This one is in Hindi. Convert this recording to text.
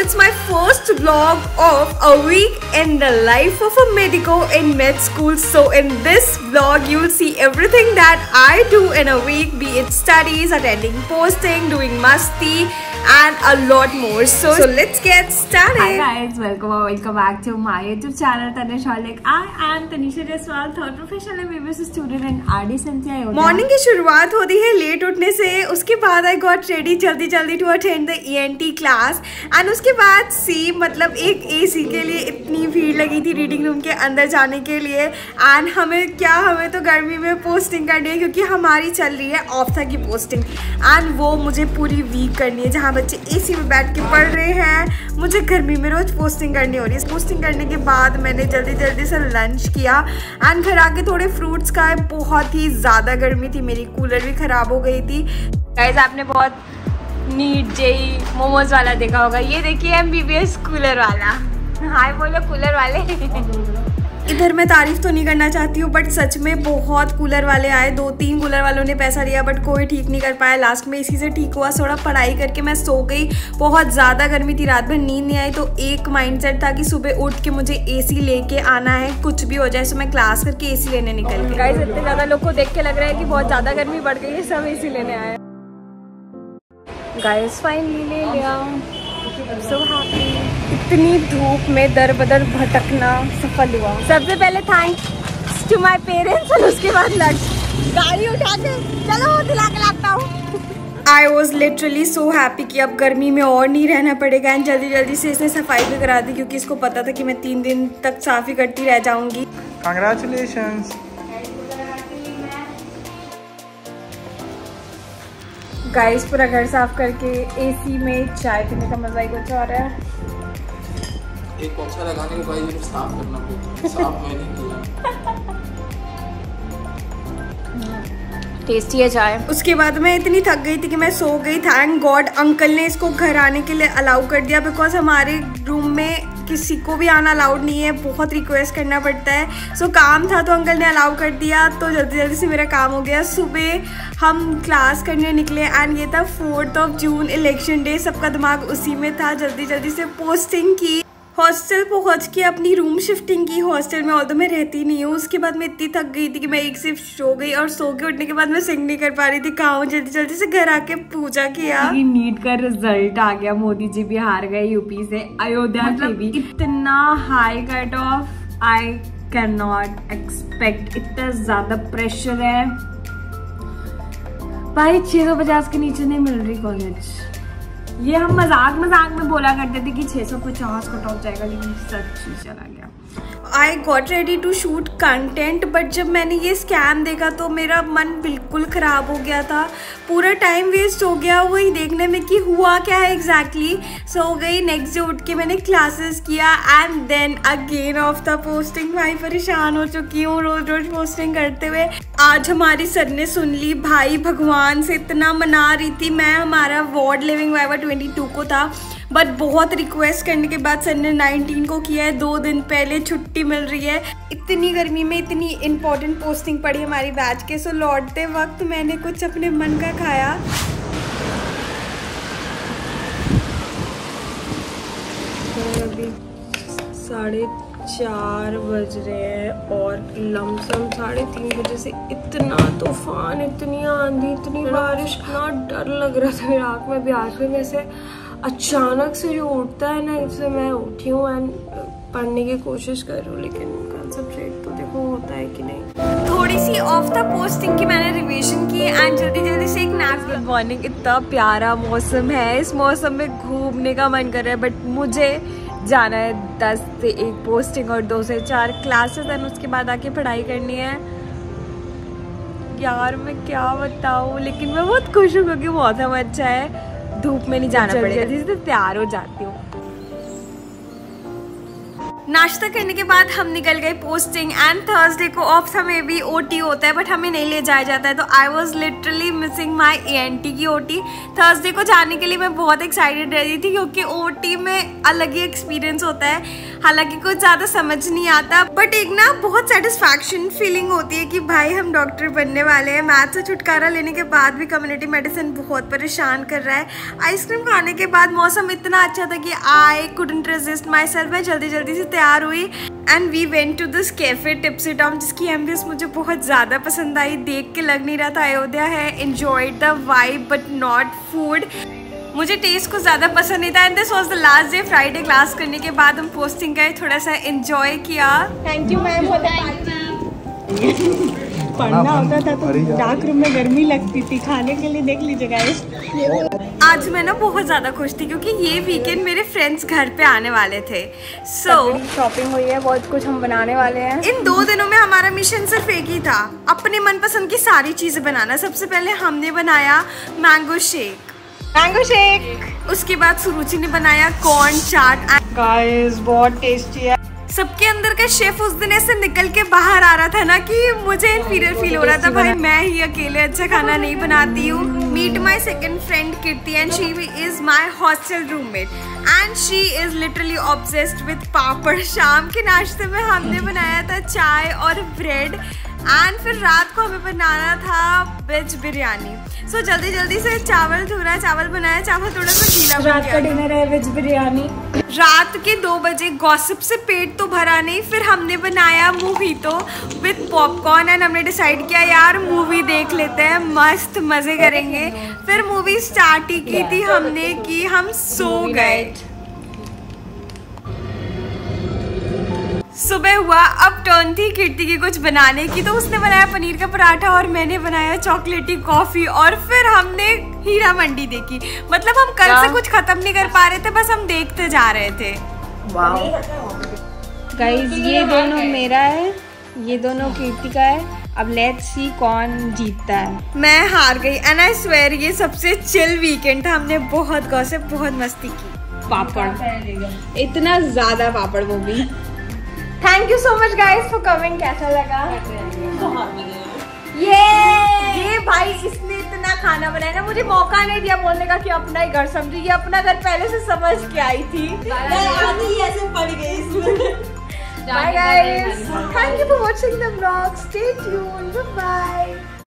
it's my first vlog of a week in the life of a medico in med school. So in this vlog you'll see everything that I do in a week, be it studies, attending posting, doing masti and a lot more. So let's get started. Hi guys, welcome back to my YouTube channel Tanish Holic. I am Tanisha Jaiswal, third professional MBBS student in RD Sanjay. Morning की शुरुआत होती है लेट उठने से, उसके बाद आई गॉट रेडी जल्दी to attend the ENT class and उसके बाद मतलब एक AC के लिए इतनी भीड़ लगी थी रीडिंग रूम के अंदर जाने के लिए। एंड हमें तो गर्मी में पोस्टिंग करनी है क्योंकि हमारी चल रही है ऑफ्था की पोस्टिंग एंड वो मुझे पूरी वीक करनी है जहाँ बच्चे AC में बैठ के पढ़ रहे हैं, मुझे गर्मी में रोज पोस्टिंग करनी हो रही है। पोस्टिंग करने के बाद मैंने जल्दी से लंच किया एंड घर आके थोड़े फ्रूट्स खाए। बहुत ही ज़्यादा गर्मी थी, मेरी कूलर भी ख़राब हो गई थी। गाइस आपने बहुत नीट जेई मोमोज वाला देखा होगा, ये देखिए MBBS कूलर वाला। हाय बोलो कूलर वाले। इधर मैं तारीफ तो नहीं करना चाहती हूँ बट सच में बहुत कूलर वाले आए, 2-3 कूलर वालों ने पैसा लिया बट कोई ठीक नहीं कर पाया। लास्ट में इसी से ठीक हुआ। थोड़ा पढ़ाई करके मैं सो गई, बहुत ज़्यादा गर्मी थी, रात भर नींद नहीं आई। तो एक माइंडसेट था कि सुबह उठ के मुझे AC लेके आना है, कुछ भी हो जाए। सो मैं क्लास करके AC लेने निकल गई। गाइस इतने ज़्यादा लोग को देख के लग रहा है कि बहुत ज़्यादा गर्मी बढ़ गई है, सब AC लेने आए। गाइस फाइनली ले लिया, सो हैप्पी। इतनी धूप में दर बदर भटकना सफल हुआ। सबसे पहले थैंक्स टू माय पेरेंट्स और उसके बाद लंच। गाड़ी उठा के चलो दिला के लाता हूँ। I was literally so happy कि अब गर्मी में और नहीं रहना पड़ेगा एंड जल्दी से इसने सफाई भी करा दी क्योंकि इसको पता था कि मैं 3 दिन तक साफ ही करती रह जाऊंगी। Congratulations. गाइस पूरा घर साफ करके AC में चाय पीने का मजा ही कुछ और है। एक पोछा लगाने के बाद ये साफ करना पड़ेगा, साफ मैंने किया। टेस्टी है चाय। उसके बाद मैं इतनी थक गई थी कि मैं सो गई। थैंक गॉड अंकल ने इसको घर आने के लिए अलाउ कर दिया बिकॉज हमारे रूम में किसी को भी आना अलाउड नहीं है, बहुत रिक्वेस्ट करना पड़ता है। सो काम था तो अंकल ने अलाउ कर दिया, तो जल्दी से मेरा काम हो गया। सुबह हम क्लास करने निकले एंड ये था 4 जून इलेक्शन डे, सबका दिमाग उसी में था। जल्दी से पोस्टिंग की, हॉस्टल पहुंच के अपनी रूम शिफ्टिंग की। हॉस्टल में ऑल्दो मैं रहती नहीं हूँ। उसके बाद मैं इतनी थक गई थी कि मैं एक सिर्फ सो गई और सो के उठने के बाद मैं सिंग नहीं कर पा रही थी। कहाँ जल्दी से घर आके पूजा किया। नीट का रिजल्ट आ गया, मोदी जी भी हार गए यूपी से। अयोध्या के भी इतना high cut off, I can not expect. इतना ज्यादा प्रेशर है भाई, 650 के नीचे नहीं मिल रही कॉलेज। ये हम मजाक में बोला करते थे कि 650 कट ऑफ जाएगा, लेकिन सच ही चला गया। I got ready to shoot content but जब मैंने ये स्कैम देखा तो मेरा मन बिल्कुल ख़राब हो गया था। पूरा टाइम वेस्ट हो गया वही देखने में कि हुआ क्या है एग्जैक्टली। सो गई, नेक्स्ट डे उठ के मैंने क्लासेस किया and then again off the posting. भाई परेशान हो चुकी हूँ रोज पोस्टिंग करते हुए। आज हमारी सर ने सुन ली, भाई भगवान से इतना मना रही थी मैं। हमारा वार्ड लिविंग वाइवा 22 को था बट बहुत रिक्वेस्ट करने के बाद सर ने 19 को किया है। 2 दिन पहले छुट्टी मिल रही है। इतनी गर्मी में इतनी इम्पोर्टेंट पोस्टिंग पड़ी हमारी बैच के। सो लौटते वक्त मैंने कुछ अपने मन का खाया। तो अभी 4:30 बज रहे हैं और लमसम 3:30 बजे से इतना तूफान, इतनी आंधी, इतनी बारिश, इतना डर लग रहा था मेरी आँख में भी। आज में से अचानक से जो उठता है ना, इससे मैं उठी हूँ एंड पढ़ने की कोशिश कर रही हूँ, लेकिन कंसंट्रेट तो देखो होता है कि नहीं। थोड़ी सी ऑफ द पोस्टिंग की मैंने रिवीजन की एंड जल्दी से एक नैप। Good morning. इतना प्यारा मौसम है, इस मौसम में घूमने का मन कर रहा है बट मुझे जाना है 10 से 1 पोस्टिंग और 2 से 4 क्लासेस एंड उसके बाद आके पढ़ाई करनी है। यार मैं क्या बताऊँ, लेकिन मैं बहुत खुश हूँ क्योंकि मौसम अच्छा है, धूप में नहीं जाना पड़ेगा। जल्दी से तैयार हो जाती हूँ। नाश्ता करने के बाद हम निकल गए पोस्टिंग एंड थर्सडे को ऑफ था, में भी OT होता है बट हमें नहीं ले जाया जाता है। तो I was literally missing my ENT की OT। थर्सडे को जाने के लिए मैं बहुत एक्साइटेड रह रही थी क्योंकि OT में अलग ही एक्सपीरियंस होता है। हालांकि कुछ ज़्यादा समझ नहीं आता, बट एक ना बहुत सेटिस्फैक्शन फीलिंग होती है कि भाई हम डॉक्टर बनने वाले हैं। मैथ से छुटकारा लेने के बाद भी कम्युनिटी मेडिसिन बहुत परेशान कर रहा है। आइसक्रीम खाने के बाद मौसम इतना अच्छा था कि I couldn't resist myself. मैं जल्दी जल्दी से तैयार हुई and we went to this cafe Tipsy Tom, जिसकी एम्बियंस मुझे बहुत ज़्यादा पसंद आई। देख के लग नहीं रहा था अयोध्या है। Enjoyed the vibe but not food. मुझे टेस्ट कुछ ज़्यादा पसंद नहीं था। And this was the last day. Friday class करने के बाद हम पोस्टिंग गए, थोड़ा सा एंजॉय किया। Thank you ma'am for the party. पढ़ना होता था तो डार्क रूम में गर्मी लगती थी, खाने के लिए देख लीजिए गाइस। आज मैं ना बहुत ज़्यादा खुश थी क्योंकि ये वीकेंड मेरे फ्रेंड्स घर पे आने वाले थे। शॉपिंग हुई है, बहुत कुछ हम बनाने वाले हैं। इन 2 दिनों में हमारा मिशन सिर्फ एक ही था, अपने मनपसंद की सारी चीज़ें बनाना। सबसे पहले हमने बनाया मैंगो शेक। उसके बाद सुरुचि ने बनाया कॉर्न चाट। गाइस बहुत टेस्टी है। सबके अंदर का शेफ उस दिन ऐसे निकल के बाहर आ रहा था ना कि मुझे इंफीरियर फील हो रहा था। भाई मैं ही अकेले अच्छा खाना नहीं बनाती हूँ। Meet my second friend Kirti and she is my hostel roommate and she is literally obsessed with papad. शाम के नाश्ते में हमने बनाया था चाय और ब्रेड एंड फिर रात को हमें बनाना था वेज बिरयानी। सो जल्दी जल्दी से चावल धुना, चावल बनाया, चावल थोड़ा सा गीला। रात का डिनर है वेज बिरयानी। रात के 2 बजे गॉसिप से पेट तो भरा नहीं, फिर हमने बनाया मोहितो विद पॉपकॉर्न एंड हमने डिसाइड किया यार मूवी देख लेते हैं, मस्त मजे करेंगे। फिर मूवी स्टार्ट ही की थी हमने कि हम सो गए। सुबह हुआ, अब टर्न थी कीर्ति की कुछ बनाने की, तो उसने बनाया पनीर का पराठा और मैंने बनाया चॉकलेटी कॉफी। और फिर हमने हीरा मंडी देखी। मतलब हम कल से कुछ खत्म नहीं कर पा रहे थे, बस हम देखते जा रहे थे। गाइस ये दोनों मेरा है, ये दोनों कीर्ति का है। अब लेट्स सी कौन जीतता है। मैं हार गई एंड आई स्वेयर ये सबसे चिल वीकेंड था। हमने बहुत गॉसिप, बहुत मस्ती की। पापड़, इतना ज्यादा पापड़ वो भी। Thank you so much guys for coming. कैसा लगा? ये भाई इसने इतना खाना बनाया ना, मुझे मौका नहीं दिया बोलने का कि अपना ही घर समझी। ये अपना घर पहले से समझ के आई थी। ऐसे पड़ गई। Bye guys. Thank you for watching the vlog. Stay tuned. Bye bye.